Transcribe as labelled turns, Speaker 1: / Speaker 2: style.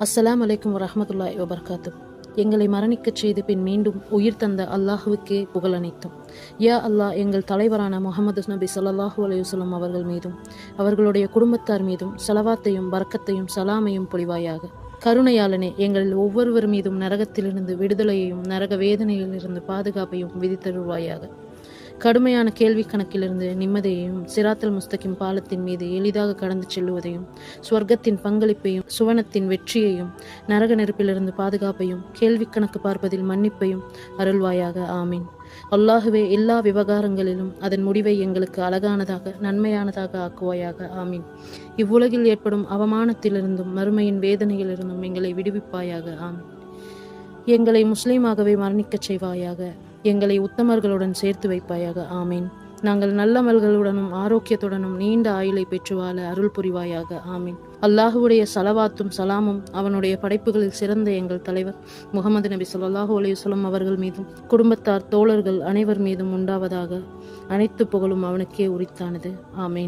Speaker 1: அஸ்ஸலாமு அலைக்கும் வரஹ்மத்துல்லாஹி வபரகாத்துஹ். எங்களை மரணிக்கச் செய்து பின் மீண்டும் உயிர் தந்த அல்லாஹுவுக்கே புகழ் அனைத்தும். யா அல்லாஹ், எங்கள் தலைவரான முஹம்மது நபி ஸல்லல்லாஹு அலைஹி வஸல்லம் அவர்கள் மீதும் அவர்களுடைய குடும்பத்தார் மீதும் ஸலவாத்தையும் பரக்கத்தையும் சலாமையும் பொழிவாயாக. கருணையாளனே, எங்களில் ஒவ்வொருவர் மீதும் நரகத்திலிருந்து விடுதலையையும் நரக வேதனையிலிருந்து பாதுகாப்பையும் விதித்தருள்வாயாக. கடுமையான கேள்வி கணக்கிலிருந்து நிம்மதியையும், சிராத்தல் முஸ்தகிம் பாலத்தின் மீது எளிதாக கடந்து செல்லுவதையும், சுவர்க்கத்தின் பங்களிப்பையும், சுவனத்தின் வெற்றியையும், நரக நெருப்பிலிருந்து பாதுகாப்பையும், கேள்வி கணக்கு பார்ப்பதில் மன்னிப்பையும் அருள்வாயாக. ஆமீன். அல்லாஹுவே, எல்லா விவகாரங்களிலும் அதன் முடிவை எங்களுக்கு அழகானதாக நன்மையானதாக ஆக்குவாயாக. ஆமீன். இவ்வுலகில் ஏற்படும் அவமானத்திலிருந்தும் மறுமையின் வேதனையிலிருந்தும் எங்களை விடுவிப்பாயாக. ஆமீன். எங்களை முஸ்லீமாகவே மரணிக்கச் செய்வாயாக. எங்களை உத்தமர்களுடன் சேர்த்து வைப்பாயாக. ஆமீன். நாங்கள் நல்லமல்களுடனும் ஆரோக்கியத்துடனும் நீண்ட ஆயுளை பெற்று வாழ அருள் புரிவாயாக. ஆமீன். அல்லாஹுடைய சலவாத்தும் சலாமும் அவனுடைய படைப்புகளில் சிறந்த எங்கள் தலைவர் முஹம்மது நபி ஸல்லல்லாஹு அலைஹி வஸல்லம் அவர்கள் மீதும் குடும்பத்தார் தோழர்கள் அனைவர் மீதும் உண்டாவதாக. அனைத்து புகழும் அவனுக்கே உரித்தானது. ஆமீன்.